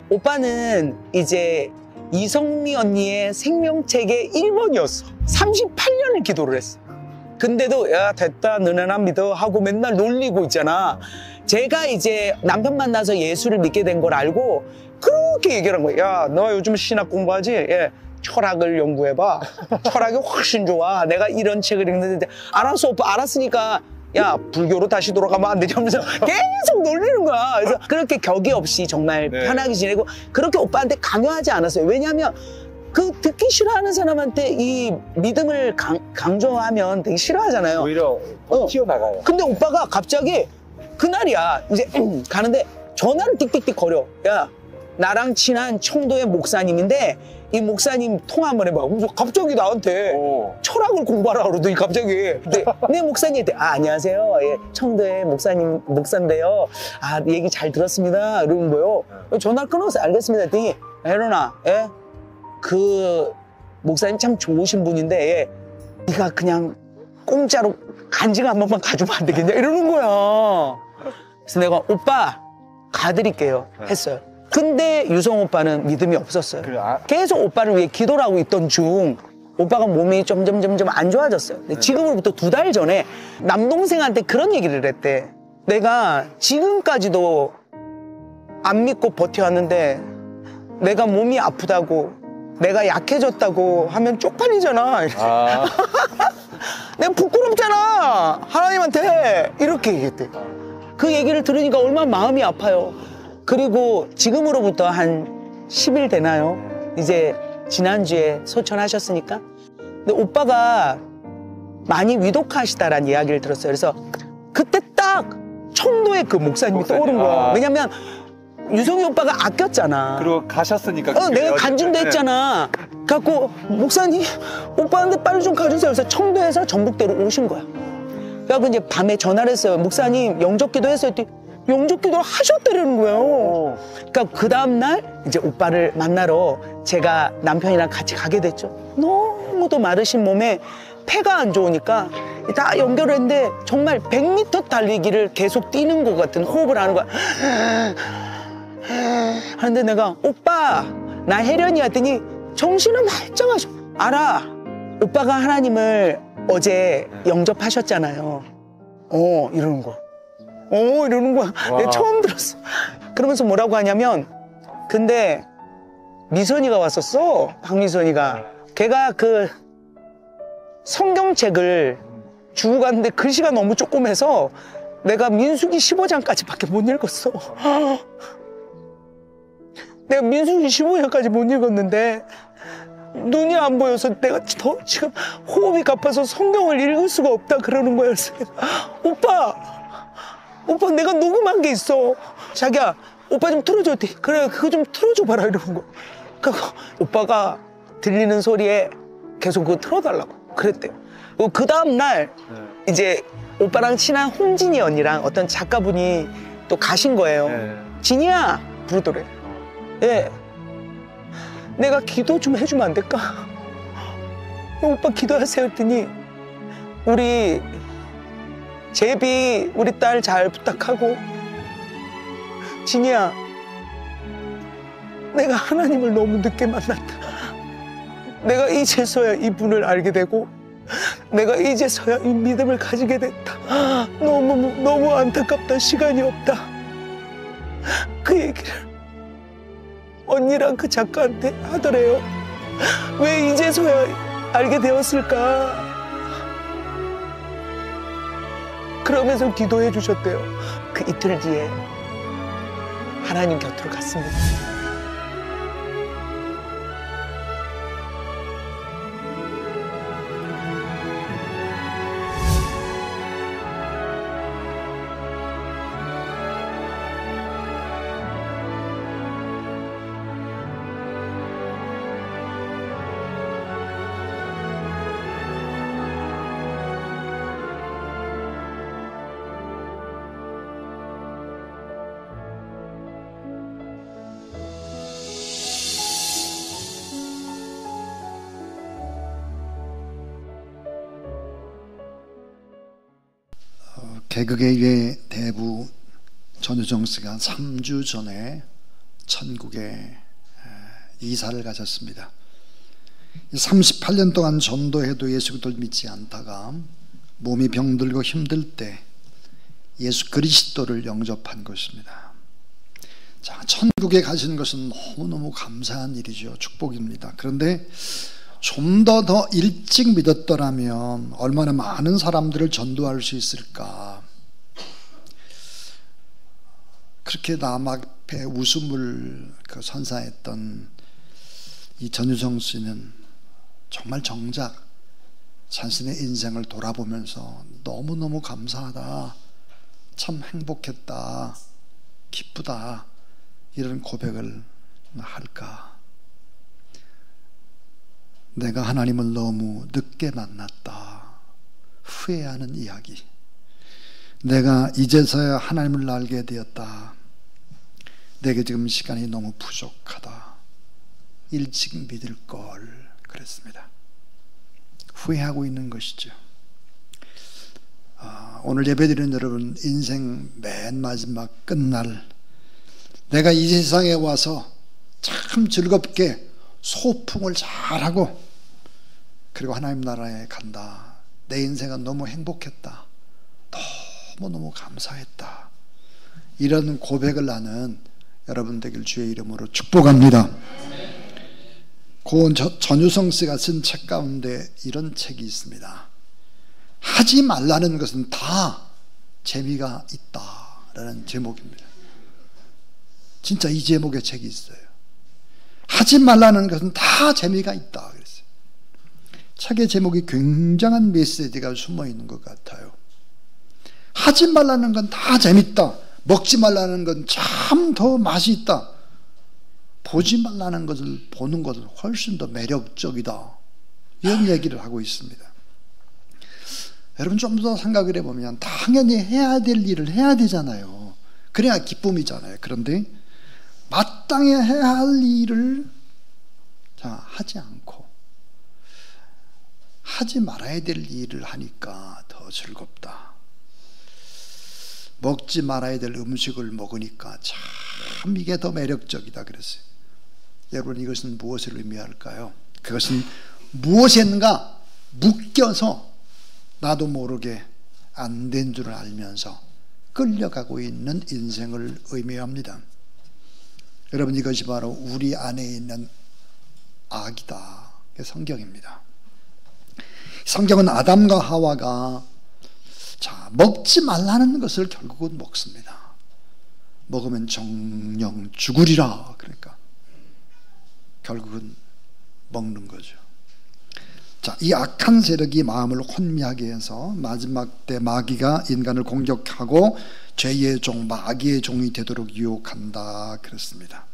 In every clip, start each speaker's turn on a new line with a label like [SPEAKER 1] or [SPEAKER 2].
[SPEAKER 1] 오빠는 이제 이성미 언니의 생명책의 1번이었어. 38년을 기도를 했어. 근데도 야 됐다 너네 나 믿어 하고 맨날 놀리고 있잖아. 제가 이제 남편 만나서 예수를 믿게 된 걸 알고 그렇게 얘기를 한 거야. 야 너 요즘 신학 공부하지? 예. 철학을 연구해봐. 철학이 훨씬 좋아. 내가 이런 책을 읽는데 알았어 오빠 알았으니까 야 불교로 다시 돌아가면 안 되지 하면서 계속 놀리는 거야. 그래서 그렇게 격이 없이 정말
[SPEAKER 2] 네.
[SPEAKER 1] 편하게 지내고 그렇게 오빠한테 강요하지 않았어요. 왜냐하면 그 듣기 싫어하는 사람한테 이 믿음을 강조하면 되게 싫어하잖아요.
[SPEAKER 2] 오히려 튀어나가요.
[SPEAKER 1] 근데 오빠가 갑자기 그날이야 이제 가는데 전화를 띡띡띡 거려. 야 나랑 친한 청도의 목사님인데 이 목사님 통화 한번 해봐. 그래서 갑자기 나한테 철학을 공부하라 그러더니 갑자기 네 목사님한테 안녕하세요. 예, 청도의 목사인데요. 아 얘기 잘 들었습니다. 이러는 거예요. 전화를 끊어서 알겠습니다. 했더니 혜론아 예? 그 목사님 참 좋으신 분인데 예, 네가 그냥 공짜로 간증 한 번만 가주면 안 되겠냐 이러는 거야. 그래서 내가 오빠 가드릴게요 했어요. 근데 유성 오빠는 믿음이 없었어요. 계속 오빠를 위해 기도를 하고 있던 중 오빠가 몸이 점점 안 좋아졌어요. 근데 지금으로부터 2달 전에 남동생한테 그런 얘기를 했대. 내가 지금까지도 안 믿고 버텨왔는데 내가 몸이 아프다고 내가 약해졌다고 하면 쪽팔리잖아. 내가 부끄럽잖아 하나님한테 이렇게 얘기했대. 그 얘기를 들으니까 얼마나 마음이 아파요. 그리고 지금으로부터 한 10일 되나요? 이제 지난주에 소천하셨으니까. 근데 오빠가 많이 위독하시다라는 이야기를 들었어요. 그래서 그때 딱 청도의 그 목사님이 떠오른 거야. 왜냐면 유성이 오빠가 아꼈잖아.
[SPEAKER 2] 그리고 가셨으니까.
[SPEAKER 1] 내가 간증도 했잖아. 갖고 목사님 오빠한테 빨리 좀 가주세요. 그래서 청도에서 전북대로 오신 거야. 그래서 이제 밤에 전화를 했어요. 목사님 영접기도 했어요. 영접기도를 하셨다는 거예요. 그러니까 그 다음날 이제 오빠를 만나러 제가 남편이랑 같이 가게 됐죠. 너무도 마르신 몸에 폐가 안 좋으니까 다 연결을 했는데 정말 100m 달리기를 계속 뛰는 것 같은 호흡을 하는 거야. 하는데 내가 오빠 나 혜련이 했더니 정신은 말짱하셔. 알아. 오빠가 하나님을 어제 영접하셨잖아요. 이러는 거야. 이러는 거야. 내가 처음 들었어. 그러면서 뭐라고 하냐면 근데 미선이가 왔었어. 박미선이가. 걔가 그 성경책을 주고 갔는데 글씨가 너무 조그매서 내가 민수기 15장까지밖에 못 읽었어. 내가 민수기 15장까지 못 읽었는데 눈이 안 보여서 내가 더 지금 호흡이 가빠서 성경을 읽을 수가 없다 그러는 거야. 오빠 내가 녹음한 게 있어. 자기야 오빠 좀 틀어줘. 그래 그거 좀 틀어줘 봐라 이러는 거. 그러니까 오빠가 들리는 소리에 계속 그거 틀어달라고 그랬대요. 그 다음날 이제 오빠랑 친한 홍진이 언니랑 어떤 작가분이 또 가신 거예요. 진이야 부르더래. 예. 내가 기도 좀 해주면 안 될까? 오빠 기도하세요 했더니 우리 제비 우리 딸 잘 부탁하고 진이야 내가 하나님을 너무 늦게 만났다. 내가 이제서야 이분을 알게 되고 내가 이제서야 이 믿음을 가지게 됐다. 너무 안타깝다. 시간이 없다. 그 얘기를 언니랑 그 작가한테 하더래요. 왜 이제서야 알게 되었을까? 그러면서 기도해 주셨대요. 그 이틀 뒤에 하나님 곁으로 갔습니다.
[SPEAKER 3] 개그계의 대부 전유정 씨가 3주 전에 천국에 이사를 가셨습니다. 38년 동안 전도해도 예수 그리스도를 믿지 않다가 몸이 병들고 힘들 때 예수 그리스도를 영접한 것입니다. 자, 천국에 가시는 것은 너무너무 감사한 일이죠. 축복입니다. 그런데 좀 더 일찍 믿었더라면 얼마나 많은 사람들을 전도할 수 있을까. 그렇게 남 앞에 웃음을 선사했던 이 전유정 씨는 정말 정작 자신의 인생을 돌아보면서 너무너무 감사하다, 참 행복했다, 기쁘다, 이런 고백을 할까. 내가 하나님을 너무 늦게 만났다, 후회하는 이야기. 내가 이제서야 하나님을 알게 되었다, 내게 지금 시간이 너무 부족하다, 일찍 믿을 걸 그랬습니다. 후회하고 있는 것이죠. 오늘 예배드리는 여러분, 인생 맨 마지막 끝날, 내가 이 세상에 와서 참 즐겁게 소풍을 잘하고 그리고 하나님 나라에 간다, 내 인생은 너무 행복했다, 너무너무 감사했다, 이런 고백을 하는 여러분 되길 주의 이름으로 축복합니다. 고 전유성 씨가 쓴 책 가운데 이런 책이 있습니다. 하지 말라는 것은 다 재미가 있다라는 제목입니다. 진짜 이 제목의 책이 있어요. 하지 말라는 것은 다 재미가 있다 그랬어요. 책의 제목이 굉장한 메시지가 숨어 있는 것 같아요. 하지 말라는 건 다 재밌다, 먹지 말라는 건 참 더 맛이 있다, 보지 말라는 것을 보는 것은 훨씬 더 매력적이다, 이런 얘기를 하고 있습니다. 여러분 좀 더 생각을 해보면 당연히 해야 될 일을 해야 되잖아요. 그래야 기쁨이잖아요. 그런데 마땅히 해야 할 일을 하지 않고 하지 말아야 될 일을 하니까 더 즐겁다, 먹지 말아야 될 음식을 먹으니까 참 이게 더 매력적이다 그랬어요. 여러분 이것은 무엇을 의미할까요? 그것은 무엇인가 묶여서 나도 모르게 안 된 줄 알면서 끌려가고 있는 인생을 의미합니다. 여러분 이것이 바로 우리 안에 있는 악이다. 성경입니다. 성경은 아담과 하와가 먹지 말라는 것을 결국은 먹습니다. 먹으면 정령 죽으리라. 그러니까 결국은 먹는 거죠. 이 악한 세력이 마음을 혼미하게 해서 마지막 때 마귀가 인간을 공격하고 죄의 종, 마귀의 종이 되도록 유혹한다 그랬습니다.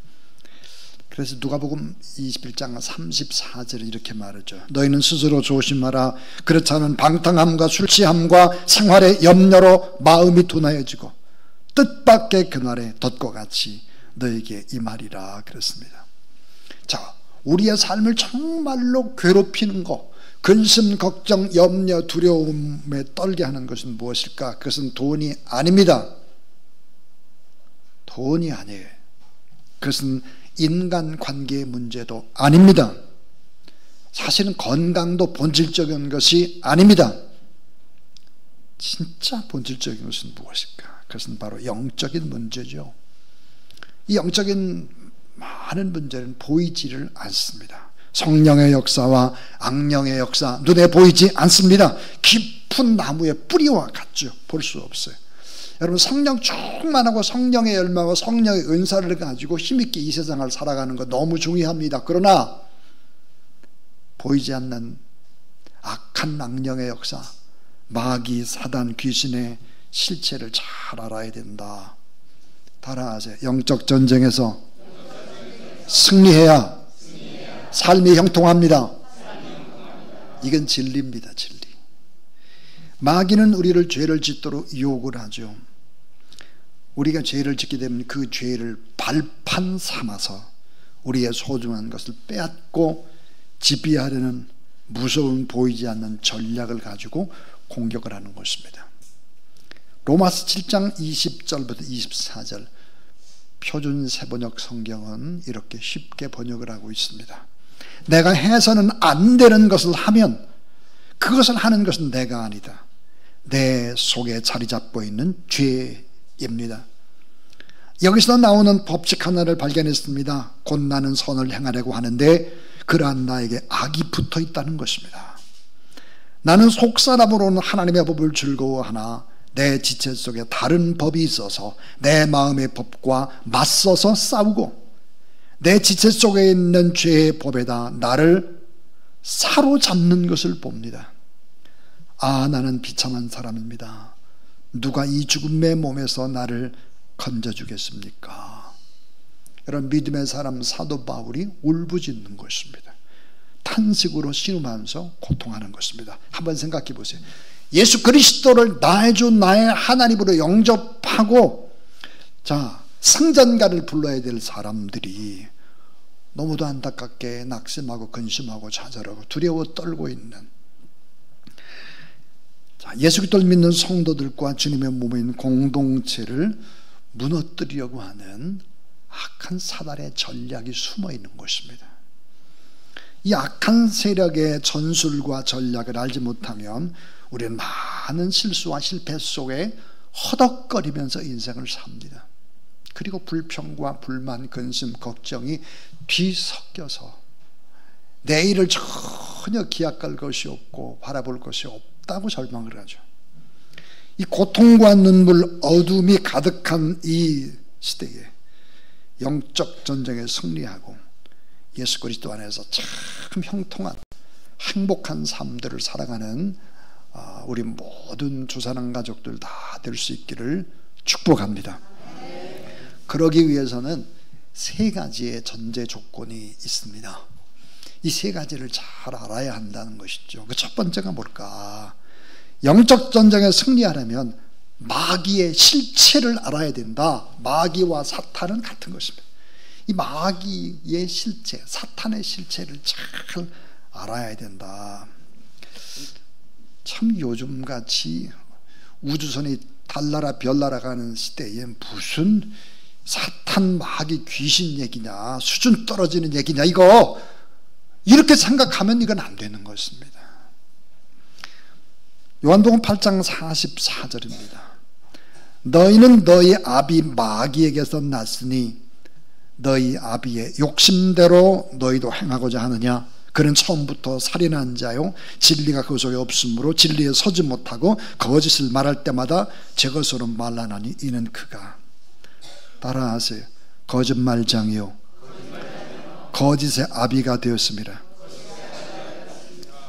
[SPEAKER 3] 그래서 누가복음 21장 34절에 이렇게 말하죠. 너희는 스스로 조심하라. 그렇지 않으면 방탕함과 술 취함과 생활의 염려로 마음이 둔하여지고 뜻밖의 그날에 덫과 같이 너에게 임하리라 그랬습니다. 우리의 삶을 정말로 괴롭히는 것, 근심, 걱정, 염려, 두려움에 떨게 하는 것은 무엇일까? 그것은 돈이 아닙니다. 돈이 아니에요. 그것은 인간관계의 문제도 아닙니다. 사실은 건강도 본질적인 것이 아닙니다. 진짜 본질적인 것은 무엇일까? 그것은 바로 영적인 문제죠. 이 영적인 많은 문제는 보이지를 않습니다. 성령의 역사와 악령의 역사, 눈에 보이지 않습니다. 깊은 나무의 뿌리와 같죠. 볼 수 없어요. 여러분 성령 충만하고 성령의 열망과 성령의 은사를 가지고 힘있게 이 세상을 살아가는 거 너무 중요합니다. 그러나 보이지 않는 악한 악령의 역사, 마귀, 사단, 귀신의 실체를 잘 알아야 된다. 따라하세요. 영적 전쟁에서 승리해야 삶이 형통합니다. 이건 진리입니다. 진리. 마귀는 우리를 죄를 짓도록 유혹을 하죠. 우리가 죄를 짓게 되면 그 죄를 발판 삼아서 우리의 소중한 것을 빼앗고 지배하려는 무서운 보이지 않는 전략을 가지고 공격을 하는 것입니다. 로마서 7장 20절부터 24절 표준 세번역 성경은 이렇게 쉽게 번역을 하고 있습니다. 내가 해서는 안 되는 것을 하면 그것을 하는 것은 내가 아니다. 내 속에 자리 잡고 있는 죄입니다. 여기서 나오는 법칙 하나를 발견했습니다. 곧 나는 선을 행하려고 하는데 그러한 나에게 악이 붙어 있다는 것입니다. 나는 속사람으로는 하나님의 법을 즐거워하나 내 지체 속에 다른 법이 있어서 내 마음의 법과 맞서서 싸우고 내 지체 속에 있는 죄의 법에다 나를 사로잡는 것을 봅니다. 아, 나는 비참한 사람입니다. 누가 이 죽음의 몸에서 나를 건져주겠습니까? 여러분, 믿음의 사람 사도 바울이 울부짖는 것입니다. 탄식으로 신음하면서 고통하는 것입니다. 한번 생각해 보세요. 예수 그리스도를 나의 주 나의 하나님으로 영접하고 승전가를 불러야 될 사람들이 너무도 안타깝게 낙심하고 근심하고 좌절하고 두려워 떨고 있는 예수 그리스도를 믿는 성도들과 주님의 몸인 공동체를 무너뜨리려고 하는 악한 사단의 전략이 숨어 있는 것입니다. 이 악한 세력의 전술과 전략을 알지 못하면 우리는 많은 실수와 실패 속에 허덕거리면서 인생을 삽니다. 그리고 불평과 불만, 근심, 걱정이 뒤섞여서 내일을 전혀 기약할 것이 없고 바라볼 것이 없다고 절망을 하죠. 이 고통과 눈물, 어둠이 가득한 이 시대에 영적 전쟁에 승리하고 예수 그리스도 안에서 참 형통한 행복한 삶들을 살아가는 우리 모든 주사랑 가족들 다 될 수 있기를 축복합니다. 그러기 위해서는 세 가지의 전제 조건이 있습니다. 이 세 가지를 잘 알아야 한다는 것이죠. 그 첫 번째가 뭘까? 영적 전쟁에 승리하려면 마귀의 실체를 알아야 된다. 마귀와 사탄은 같은 것입니다. 이 마귀의 실체, 사탄의 실체를 잘 알아야 된다. 참 요즘같이 우주선이 달나라 별나라 가는 시대에 무슨 사탄 마귀 귀신 얘기냐, 수준 떨어지는 얘기냐, 이거 이렇게 생각하면 이건 안 되는 것입니다. 요한복음 8장 44절입니다. 너희는 너희 아비 마귀에게서 났으니 너희 아비의 욕심대로 너희도 행하고자 하느냐. 그는 처음부터 살인한 자요 진리가 그 속에 없으므로 진리에 서지 못하고 거짓을 말할 때마다 제 것으로 말하나니 이는 그가, 따라하세요, 거짓말장이요 거짓의 아비가 되었습니다.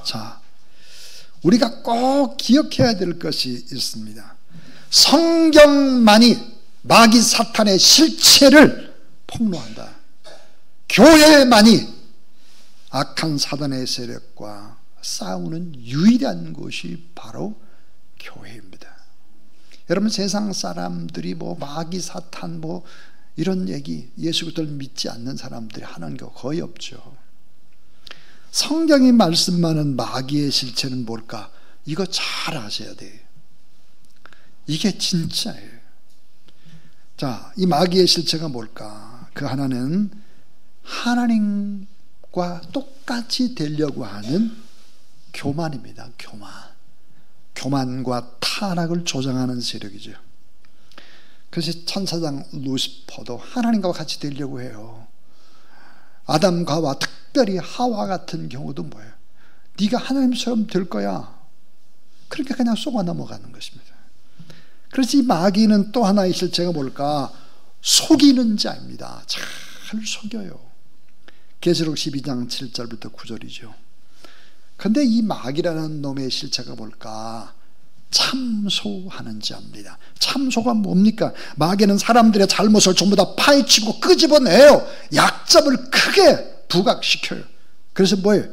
[SPEAKER 3] 자, 우리가 꼭 기억해야 될 것이 있습니다. 성경만이 마귀 사탄의 실체를 폭로한다. 교회만이 악한 사단의 세력과 싸우는 유일한 곳이 바로 교회입니다. 여러분, 세상 사람들이 마귀 사탄 이런 얘기, 예수 그리스도를 믿지 않는 사람들이 하는 거 거의 없죠. 성경이 말씀하는 마귀의 실체는 뭘까? 이거 잘 아셔야 돼요. 이게 진짜예요. 자, 이 마귀의 실체가 뭘까? 그 하나는 하나님과 똑같이 되려고 하는 교만입니다. 교만과 타락을 조장하는 세력이죠. 그래서 천사장 루시퍼도 하나님과 같이 되려고 해요. 아담과와 특별히 하와 같은 경우도 뭐예요? 네가 하나님처럼 될 거야. 그렇게 그냥 속아 넘어가는 것입니다. 그래서 이 마귀는 또 하나의 실체가 뭘까? 속이는 자입니다. 잘 속여요. 계시록 12장 7절부터 9절이죠. 근데 이 마귀라는 놈의 실체가 뭘까? 참소하는 자입니다. 참소가 뭡니까? 마귀는 사람들의 잘못을 전부 다 파헤치고 끄집어내요. 약점을 크게 부각시켜요. 그래서 뭐예요?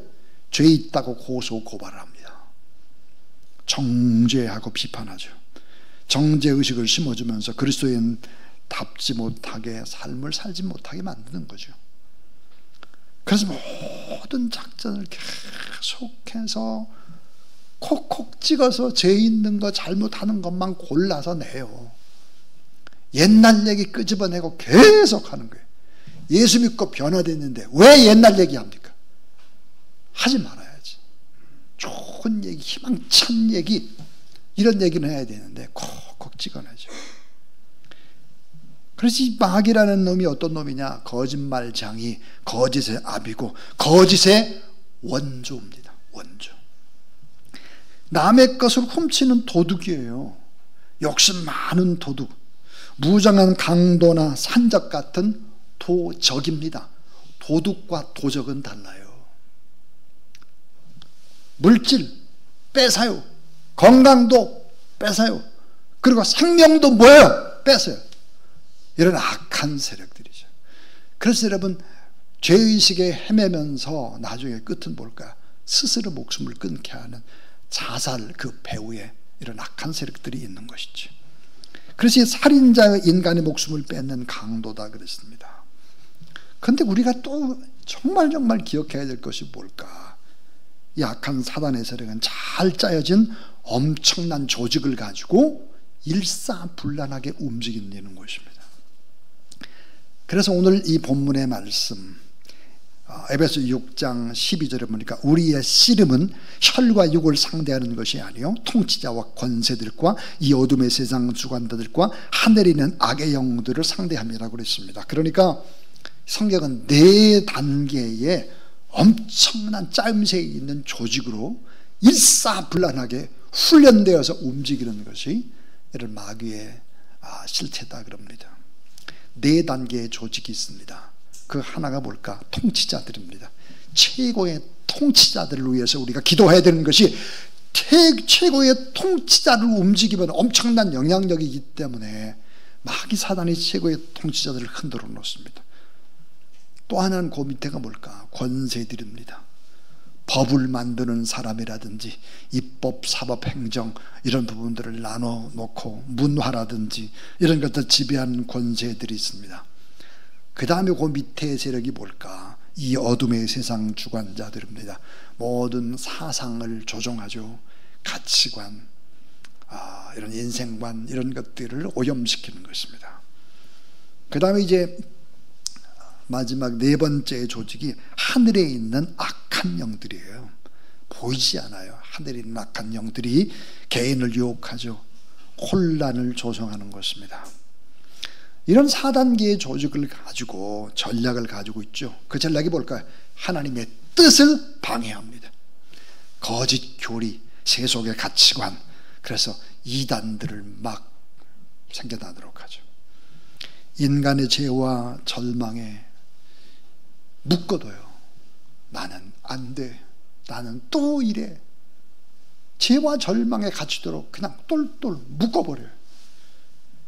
[SPEAKER 3] 죄 있다고 고소 고발을 합니다. 정죄하고 비판하죠. 정죄의식을 심어주면서 그리스도인 답지 못하게 삶을 살지 못하게 만드는 거죠. 그래서 모든 작전을 계속해서 콕콕 찍어서 죄 있는 거 잘못하는 것만 골라서 내요. 옛날 얘기 끄집어내고 계속 하는 거예요. 예수 믿고 변화됐는데 왜 옛날 얘기합니까? 하지 말아야지. 좋은 얘기, 희망찬 얘기, 이런 얘기는 해야 되는데 콕콕 찍어내죠. 그래서 이 마귀라는 놈이 어떤 놈이냐? 거짓말장이, 거짓의 아비고 거짓의 원조입니다. 원조. 남의 것을 훔치는 도둑이에요. 욕심 많은 도둑. 무장한 강도나 산적 같은 도적입니다. 도둑과 도적은 달라요. 물질 뺏어요. 건강도 뺏어요. 그리고 생명도 뭐예요? 뺏어요. 이런 악한 세력들이죠. 그래서 여러분, 죄의식에 헤매면서 나중에 끝은 뭘까? 스스로 목숨을 끊게 하는 자살 그 배후에 이런 악한 세력들이 있는 것이죠. 그래서 살인자의 인간의 목숨을 뺏는 강도다 그랬습니다. 그런데 우리가 또 정말 기억해야 될 것이 뭘까? 이 악한 사단의 세력은 잘 짜여진 엄청난 조직을 가지고 일사불란하게 움직이는 것입니다. 그래서 오늘 이 본문의 말씀, 에베소 6장 12절에 보니까 우리의 씨름은 혈과 육을 상대하는 것이 아니요 통치자와 권세들과 이 어둠의 세상 주관자들과 하늘에 있는 악의 영들을 상대함이라고 그랬습니다. 그러니까 성경은 4단계의 엄청난 짜임새에 있는 조직으로 일사불란하게 훈련되어서 움직이는 것이 이런 마귀의 실체다 그럽니다. 4단계의 조직이 있습니다. 그 하나가 뭘까? 통치자들입니다. 최고의 통치자들을 위해서 우리가 기도해야 되는 것이 최고의 통치자를 움직이면 엄청난 영향력이기 때문에 마귀 사단이 최고의 통치자들을 흔들어 놓습니다. 또 하나는 그 밑에가 뭘까? 권세들입니다. 법을 만드는 사람이라든지 입법, 사법, 행정 이런 부분들을 나눠놓고 문화라든지 이런 것들 지배하는 권세들이 있습니다. 그 다음에 그 밑에 세력이 뭘까? 이 어둠의 세상 주관자들입니다. 모든 사상을 조종하죠. 가치관, 이런 인생관 이런 것들을 오염시키는 것입니다. 그 다음에 이제 마지막 4번째 조직이 하늘에 있는 악한 영들이에요. 보이지 않아요. 하늘에 있는 악한 영들이 개인을 유혹하죠. 혼란을 조성하는 것입니다. 이런 4단계의 조직을 가지고 전략을 가지고 있죠. 그 전략이 뭘까요? 하나님의 뜻을 방해합니다. 거짓 교리, 세속의 가치관, 그래서 이단들을 막 생겨나도록 하죠. 인간의 죄와 절망에 묶어둬요. 나는 안 돼. 나는 또 이래. 죄와 절망에 갇히도록 그냥 똘똘 묶어버려요.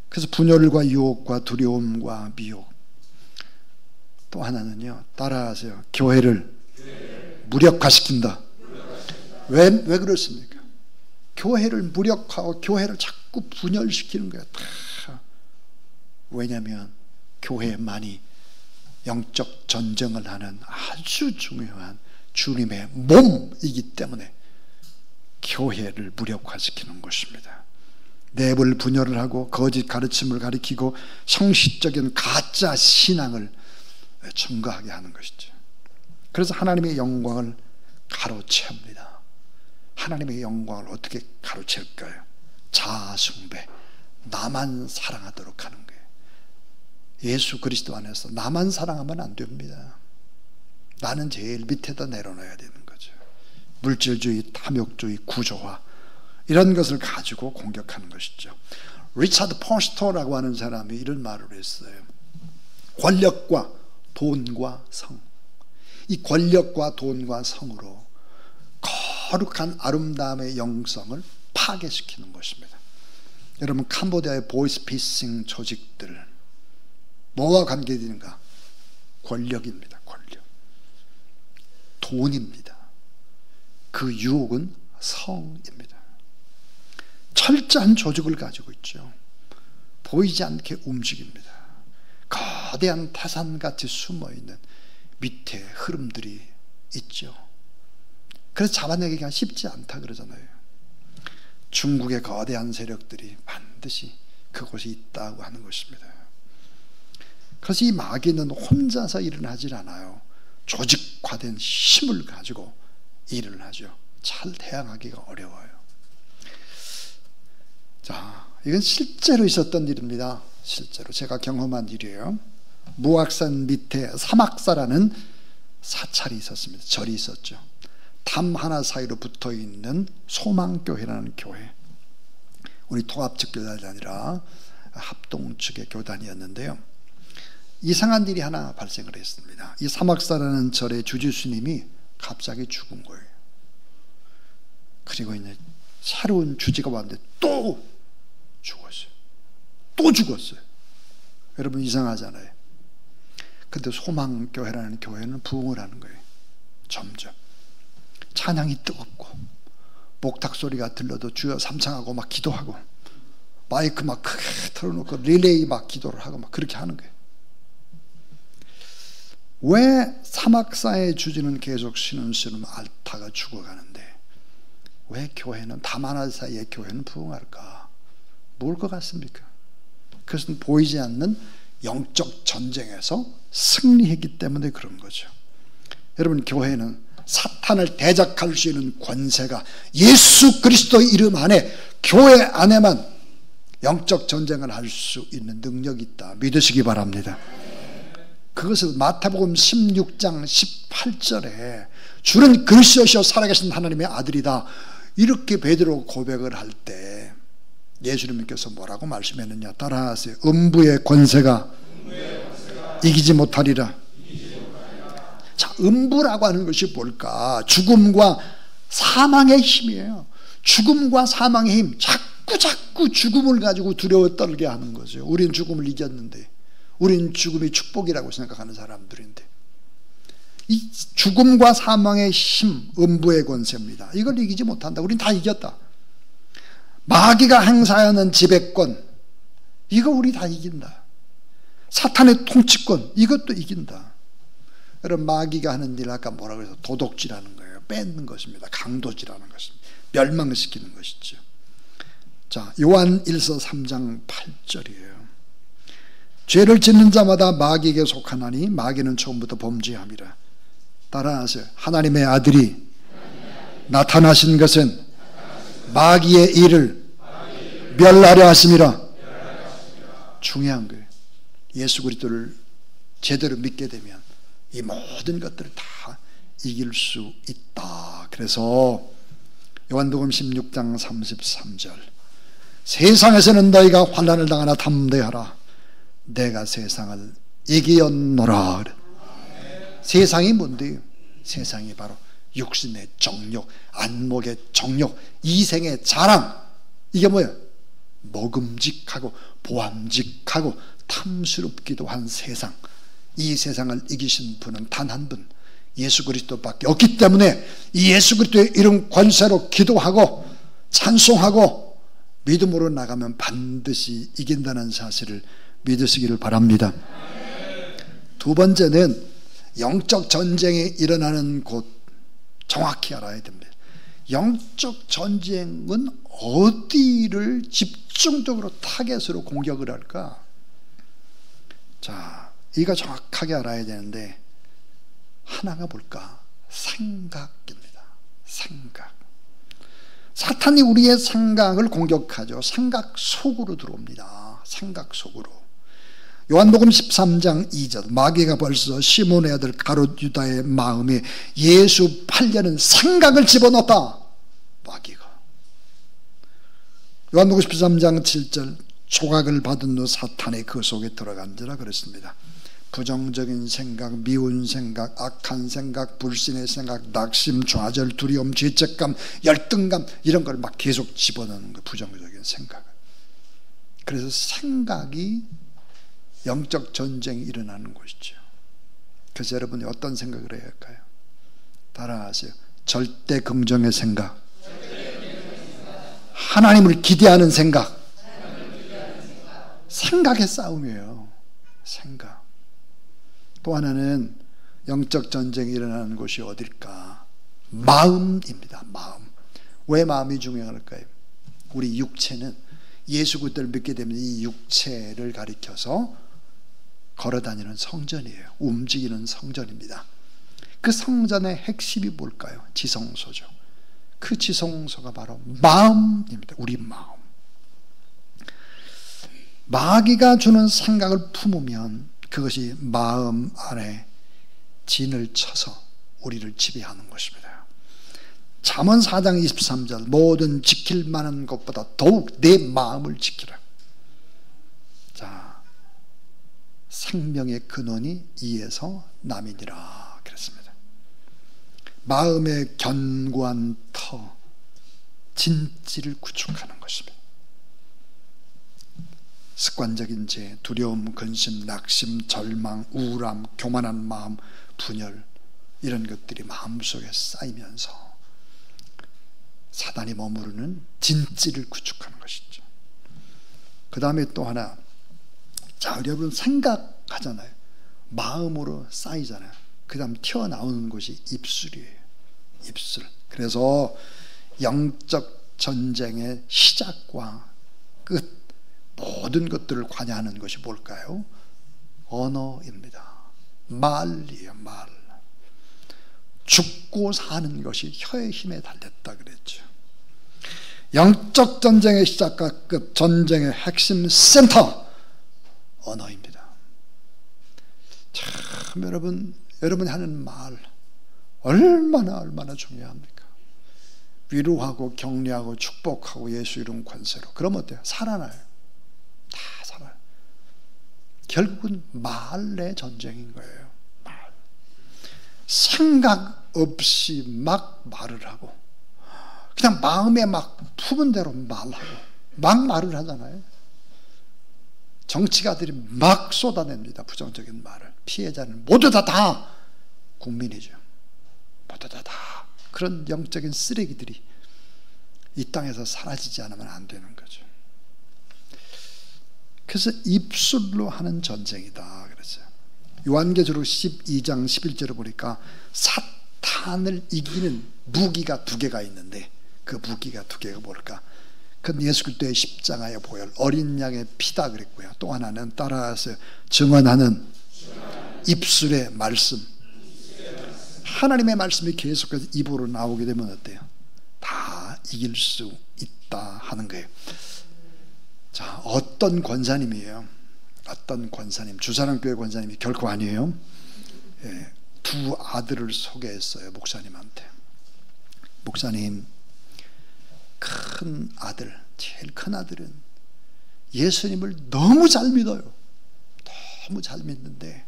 [SPEAKER 3] 그래서 분열과 유혹과 두려움과 미혹. 또 하나는요, 따라하세요. 교회를 무력화시킨다. 왜 그렇습니까? 교회를 무력화하고 교회를 자꾸 분열시키는 거예요. 다. 왜냐하면 교회만이 영적 전쟁을 하는 아주 중요한 주님의 몸이기 때문에 교회를 무력화시키는 것입니다. 내부를 분열을 하고 거짓 가르침을 가리키고 형식적인 가짜 신앙을 증거하게 하는 것이죠. 그래서 하나님의 영광을 가로채웁니다. 하나님의 영광을 어떻게 가로채울까요? 자아숭배, 나만 사랑하도록 하는 거예요. 예수 그리스도 안에서 나만 사랑하면 안 됩니다. 나는 제일 밑에다 내려놔야 되는 거죠. 물질주의, 탐욕주의, 구조화 이런 것을 가지고 공격하는 것이죠. 리차드 포스터라고 하는 사람이 이런 말을 했어요. 권력과 돈과 성, 이 권력과 돈과 성으로 거룩한 아름다움의 영성을 파괴시키는 것입니다. 여러분, 캄보디아의 보이스피싱 조직들 뭐와 관계되는가? 권력입니다. 권력, 돈입니다. 그 유혹은 성입니다. 철저한 조직을 가지고 있죠. 보이지 않게 움직입니다. 거대한 태산같이 숨어있는 밑에 흐름들이 있죠. 그래서 잡아내기가 쉽지 않다 그러잖아요. 중국의 거대한 세력들이 반드시 그곳에 있다고 하는 것입니다. 그래서 이 마귀는 혼자서 일을 하질 않아요. 조직화된 힘을 가지고 일을 하죠. 잘 대항하기가 어려워요. 자, 이건 실제로 있었던 일입니다. 실제로 제가 경험한 일이에요. 무악산 밑에 사막사라는 사찰이 있었습니다. 절이 있었죠. 담 하나 사이로 붙어있는 소망교회라는 교회, 우리 통합측 교단이 아니라 합동 측의 교단이었는데요. 이상한 일이 하나 발생을 했습니다. 이 사막사라는 절의 주지스님이 갑자기 죽은 거예요. 그리고 이제 새로운 주지가 왔는데 또 죽었어요. 또 죽었어요. 여러분 이상하잖아요. 근데 소망교회라는 교회는 부흥을 하는 거예요. 점점 찬양이 뜨겁고 목탁 소리가 들려도 주여 삼창하고 막 기도하고 마이크 막 크게 틀어놓고 릴레이 막 기도를 하고 막 그렇게 하는 거예요. 왜 사막사의 주지는 계속 신음신음 앓다가 죽어가는데 왜 교회는 다만한 사이의 교회는 부흥할까? 뭘 것 같습니까? 그것은 보이지 않는 영적 전쟁에서 승리했기 때문에 그런 거죠. 여러분, 교회는 사탄을 대적할 수 있는 권세가 예수 그리스도 이름 안에 교회 안에만 영적 전쟁을 할 수 있는 능력이 있다 믿으시기 바랍니다. 그것을 마태복음 16장 18절에 주는 그리스도시요 살아계신 하나님의 아들이다 이렇게 베드로 고백을 할 때 예수님께서 뭐라고 말씀했느냐, 따라하세요. 음부의 권세가 이기지 못하리라. 자, 음부라고 하는 것이 뭘까? 죽음과 사망의 힘이에요. 죽음과 사망의 힘, 자꾸 죽음을 가지고 두려워 떨게 하는 거죠. 우린 죽음을 이겼는데, 우린 죽음이 축복이라고 생각하는 사람들인데, 이 죽음과 사망의 힘, 음부의 권세입니다. 이걸 이기지 못한다. 우린 다 이겼다. 마귀가 행사하는 지배권, 이거 우리 다 이긴다. 사탄의 통치권, 이것도 이긴다. 여러분, 마귀가 하는 일 아까 뭐라고 해서 도둑질하는 거예요. 뺏는 것입니다. 강도질하는 것입니다. 멸망시키는 것이죠. 자, 요한 1서 3장 8절이에요. 죄를 짓는 자마다 마귀에게 속하나니 마귀는 처음부터 범죄함이라. 따라하세요. 하나님의 아들이 나타나신 것은 마귀의 일을 멸하려 하심이라. 중요한 거예요. 예수 그리스도를 제대로 믿게 되면 이 모든 것들을 다 이길 수 있다. 그래서 요한복음 16장 33절, 세상에서는 너희가 환난을 당하나 담대하라. 내가 세상을 이기었노라. 세상이 뭔데요? 세상이 바로 육신의 정욕, 안목의 정욕, 이생의 자랑. 이게 뭐예요? 먹음직하고 보암직하고 탐스럽기도 한 세상. 이 세상을 이기신 분은 단 한 분, 예수 그리스도밖에 없기 때문에 이 예수 그리스도의 이름 권세로 기도하고 찬송하고 믿음으로 나가면 반드시 이긴다는 사실을 믿으시기를 바랍니다. 두 번째는 영적 전쟁이 일어나는 곳 정확히 알아야 됩니다. 영적 전쟁은 어디를 집중적으로 타겟으로 공격을 할까? 자, 이거 정확하게 알아야 되는데 하나가 뭘까? 생각입니다. 생각. 사탄이 우리의 생각을 공격하죠. 생각 속으로 들어옵니다. 생각 속으로. 요한복음 13장 2절, 마귀가 벌써 시몬의 아들 가롯 유다의 마음에 예수 팔려는 생각을 집어넣었다. 마귀가. 요한복음 13장 7절, 조각을 받은 후 사탄의 그 속에 들어간지라 그랬습니다. 부정적인 생각, 미운 생각, 악한 생각, 불신의 생각, 낙심, 좌절, 두려움, 죄책감, 열등감, 이런 걸 막 계속 집어넣는 거, 부정적인 생각을. 그래서 생각이 영적 전쟁이 일어나는 곳이죠. 그래서 여러분이 어떤 생각을 해야 할까요? 따라하세요. 절대 긍정의 생각, 하나님을 기대하는 생각. 생각의 싸움이에요. 생각. 또 하나는 영적 전쟁이 일어나는 곳이 어딜까? 마음입니다. 마음. 왜 마음이 중요할까요? 우리 육체는 예수 그리스도를 믿게 되면 이 육체를 가리켜서 걸어다니는 성전이에요. 움직이는 성전입니다. 그 성전의 핵심이 뭘까요? 지성소죠. 그 지성소가 바로 마음입니다. 우리 마음. 마귀가 주는 생각을 품으면 그것이 마음 안에 진을 쳐서 우리를 지배하는 것입니다. 잠언 4장 23절 모든 지킬 만한 것보다 더욱 내 마음을 지키라. 자, 생명의 근원이 이에서 남이니라 그랬습니다. 마음의 견고한 터, 진지를 구축하는 것입니다. 습관적인 죄, 두려움, 근심, 낙심, 절망, 우울함, 교만한 마음, 분열, 이런 것들이 마음속에 쌓이면서 사단이 머무르는 진지를 구축하는 것이죠. 그 다음에 또 하나, 자, 여러분 생각하잖아요. 마음으로 쌓이잖아요. 그 다음 튀어나오는 것이 입술이에요. 입술. 그래서 영적 전쟁의 시작과 끝, 모든 것들을 관여하는 것이 뭘까요? 언어입니다. 말이에요. 말. 죽고 사는 것이 혀의 힘에 달렸다 그랬죠. 영적 전쟁의 시작과 끝, 전쟁의 핵심 센터, 언어입니다. 참 여러분이 하는 말 얼마나 중요합니까? 위로하고 격려하고 축복하고 예수 이름 권세로, 그러면 어때요? 살아나요. 다 살아요. 결국은 말의 전쟁인 거예요. 말. 생각 없이 막 말을 하고 그냥 마음에 막 품은 대로 말하고 막 말을 하잖아요. 정치가들이 막 쏟아냅니다. 부정적인 말을. 피해자는 모두 다 국민이죠. 모두 다 그런 영적인 쓰레기들이 이 땅에서 사라지지 않으면 안 되는 거죠. 그래서 입술로 하는 전쟁이다 그랬어요. 요한계시록 12장 11절을 보니까 사탄을 이기는 무기가 두 개가 있는데 그 무기가 두 개가 뭘까? 그건 예수 그리스도의 십자가의 보혈, 어린 양의 피다 그랬고요. 또 하나는 따라서 증언하는 입술의 말씀. 하나님의 말씀이 계속해서 입으로 나오게 되면 어때요? 다 이길 수 있다 하는 거예요. 자, 어떤 권사님이에요? 어떤 권사님, 주사랑교회 권사님이 결코 아니에요. 예, 두 아들을 소개했어요. 목사님한테. 목사님, 큰 아들, 제일 큰 아들은 예수님을 너무 잘 믿어요. 너무 잘 믿는데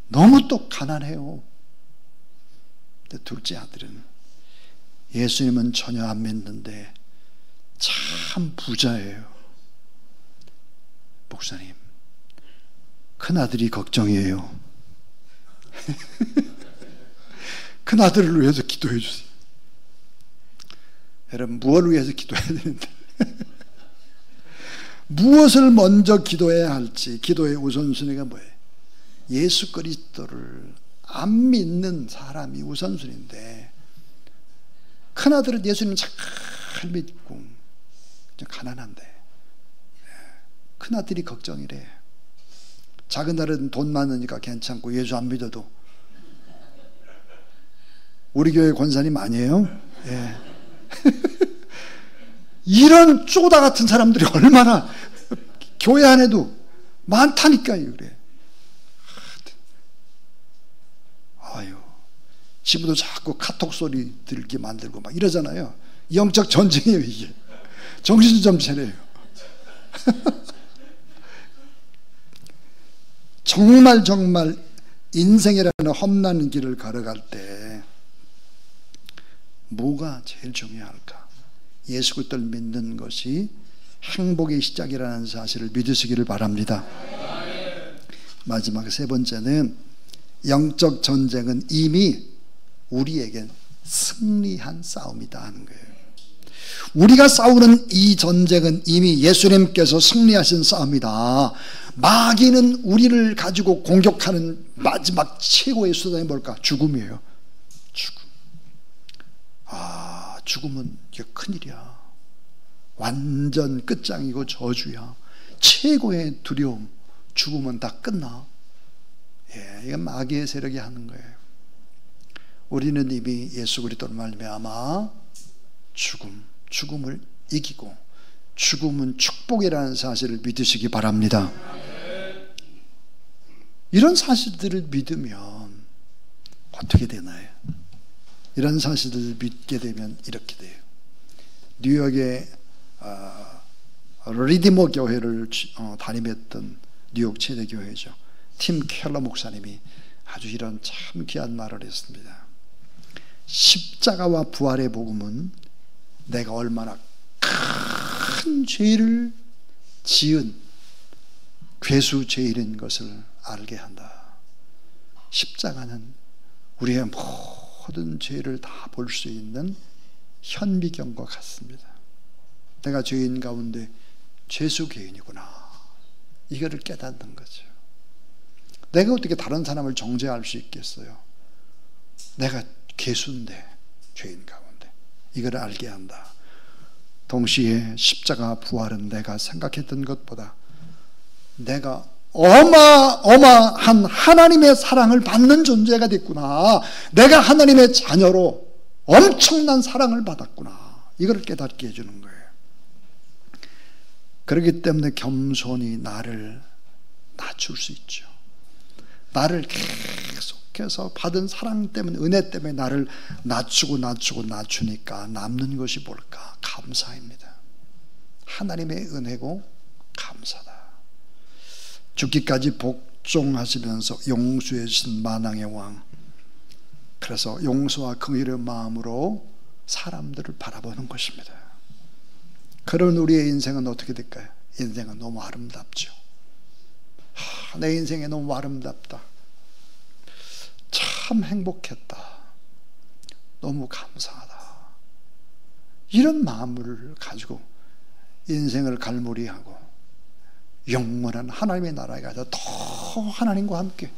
[SPEAKER 3] 너무 또 가난해요. 근데 둘째 아들은 예수님은 전혀 안 믿는데 참 부자예요. 목사님, 큰 아들이 걱정이에요. 큰 아들을 위해서 기도해 주세요. 여러분, 무엇을 위해서 기도해야 되는데 무엇을 먼저 기도해야 할지, 기도의 우선순위가 뭐예요? 예수 그리스도를 안 믿는 사람이 우선순위인데, 큰아들은 예수님을 잘 믿고 좀 가난한데 큰아들이 걱정이래. 작은아들은 돈 많으니까 괜찮고 예수 안 믿어도. 우리 교회 권사님 아니에요? 예. 이런 쪼다 같은 사람들이 얼마나 교회 안에도 많다니까요. 그래. 아유, 집에도 자꾸 카톡 소리 들게 만들고 막 이러잖아요. 영적 전쟁이에요 이게. 정신 좀 차려요. 정말 인생이라는 험난 길을 걸어갈 때 뭐가 제일 중요할까? 예수 그리스도를 믿는 것이 행복의 시작이라는 사실을 믿으시기를 바랍니다. 마지막 세 번째는 영적 전쟁은 이미 우리에겐 승리한 싸움이다 하는 거예요. 우리가 싸우는 이 전쟁은 이미 예수님께서 승리하신 싸움이다. 마귀는 우리를 가지고 공격하는 마지막 최고의 수단이 뭘까? 죽음이에요. 죽음. 아, 죽음은 이게 큰일이야. 완전 끝장이고 저주야. 최고의 두려움, 죽으면 다 끝나. 이건 마귀의 세력이 하는 거예요. 우리는 이미 예수 그리스도로 말미암아 죽음을 이기고 죽음은 축복이라는 사실을 믿으시기 바랍니다. 이런 사실들을 믿으면 어떻게 되나요? 이런 사실들을 믿게 되면 이렇게 돼요. 뉴욕의 리디머 교회를 담임했던 뉴욕 최대 교회죠. 팀 켈러 목사님이 아주 이런 참 귀한 말을 했습니다. 십자가와 부활의 복음은 내가 얼마나 큰 죄를 지은 괴수 죄인인 것을 알게 한다. 십자가는 우리의 모든 죄를 다 볼 수 있는 현미경과 같습니다. 내가 죄인 가운데 죄수개인이구나. 이거를 깨닫는 거죠. 내가 어떻게 다른 사람을 정죄할 수 있겠어요? 내가 괴수인데, 죄인 가운데. 이걸 알게 한다. 동시에 십자가 부활은 내가 생각했던 것보다 내가 어마어마한 하나님의 사랑을 받는 존재가 됐구나. 내가 하나님의 자녀로 엄청난 사랑을 받았구나. 이걸 깨닫게 해주는 거예요. 그렇기 때문에 겸손히 나를 낮출 수 있죠. 나를 계속해서 받은 사랑 때문에, 은혜 때문에 나를 낮추니까 남는 것이 뭘까? 감사입니다. 하나님의 은혜고 감사다. 죽기까지 복종하시면서 용서해 주신 만왕의 왕. 그래서 용서와 긍휼의 마음으로 사람들을 바라보는 것입니다. 그런 우리의 인생은 어떻게 될까요? 인생은 너무 아름답죠. 내 인생이 너무 아름답다. 참 행복했다. 너무 감사하다. 이런 마음을 가지고 인생을 갈무리하고 영원한 하나님의 나라에 가서 더 하나님과 함께,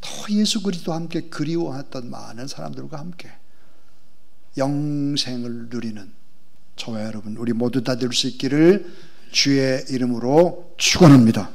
[SPEAKER 3] 더 예수 그리스도와 함께 그리워했던 많은 사람들과 함께 영생을 누리는 저와 여러분 우리 모두 다 될 수 있기를 주의 이름으로 축원합니다.